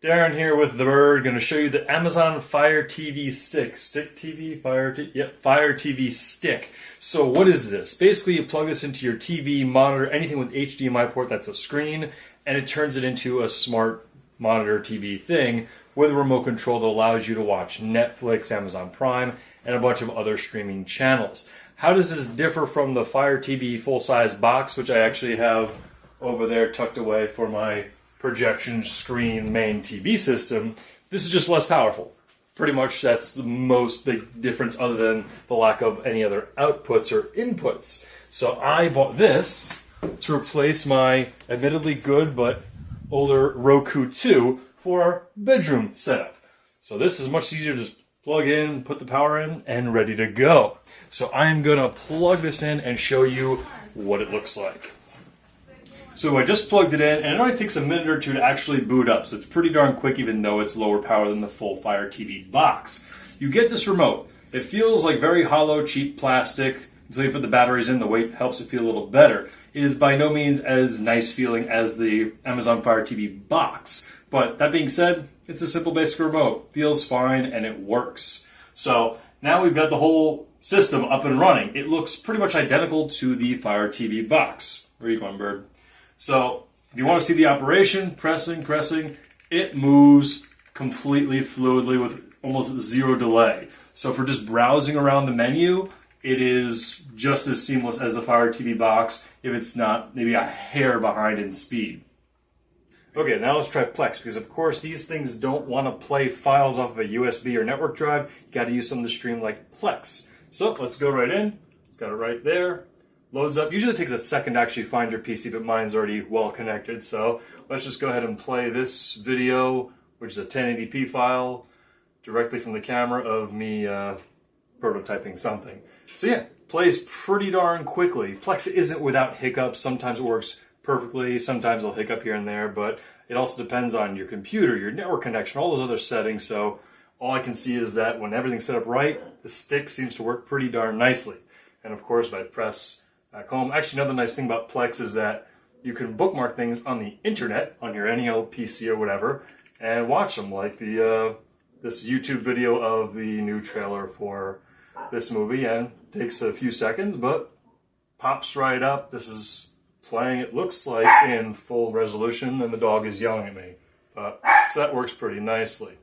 Darren here with the Bird, going to show you the Amazon Fire TV Stick. Stick TV? Fire TV Stick. So what is this? Basically you plug this into your TV, monitor, anything with HDMI port that's a screen, and it turns it into a smart monitor TV thing with a remote control that allows you to watch Netflix, Amazon Prime, and a bunch of other streaming channels. How does this differ from the Fire TV full-size box, which I actually have over there tucked away for my projection screen main TV system? This is just less powerful. Pretty much that's the most big difference other than the lack of any other outputs or inputs. So I bought this to replace my admittedly good but older Roku 2 for our bedroom setup. So this is much easier to just plug in, put the power in, and ready to go. So I'm going to plug this in and show you what it looks like. So I just plugged it in, and it only takes a minute or two to actually boot up, so it's pretty darn quick even though it's lower power than the full Fire TV box. You get this remote. It feels like very hollow, cheap plastic. Until you put the batteries in, the weight helps it feel a little better. It is by no means as nice feeling as the Amazon Fire TV box, but that being said, it's a simple basic remote. Feels fine, and it works. So now we've got the whole system up and running. It looks pretty much identical to the Fire TV box. Where are you going, Bird? So if you want to see the operation, pressing, it moves completely fluidly with almost zero delay. So for just browsing around the menu, it is just as seamless as the Fire TV box, if it's not maybe a hair behind in speed. Okay, now let's try Plex, because of course these things don't want to play files off of a USB or network drive. You got to use something to stream like Plex. So let's go right in. It's got it right there. Loads up. Usually it takes a second to actually find your PC, but mine's already well connected. So let's just go ahead and play this video, which is a 1080p file, directly from the camera of me prototyping something. So yeah, plays pretty darn quickly. Plex isn't without hiccups. Sometimes it works perfectly. Sometimes it'll hiccup here and there, but it also depends on your computer, your network connection, all those other settings. So all I can see is that when everything's set up right, the stick seems to work pretty darn nicely. And of course, if I press back home. Actually, another nice thing about Plex is that you can bookmark things on the internet, on your any old PC or whatever, and watch them, like this YouTube video of the new trailer for this movie, and it takes a few seconds, but pops right up. This is playing, it looks like, in full resolution, and the dog is yelling at me. So that works pretty nicely.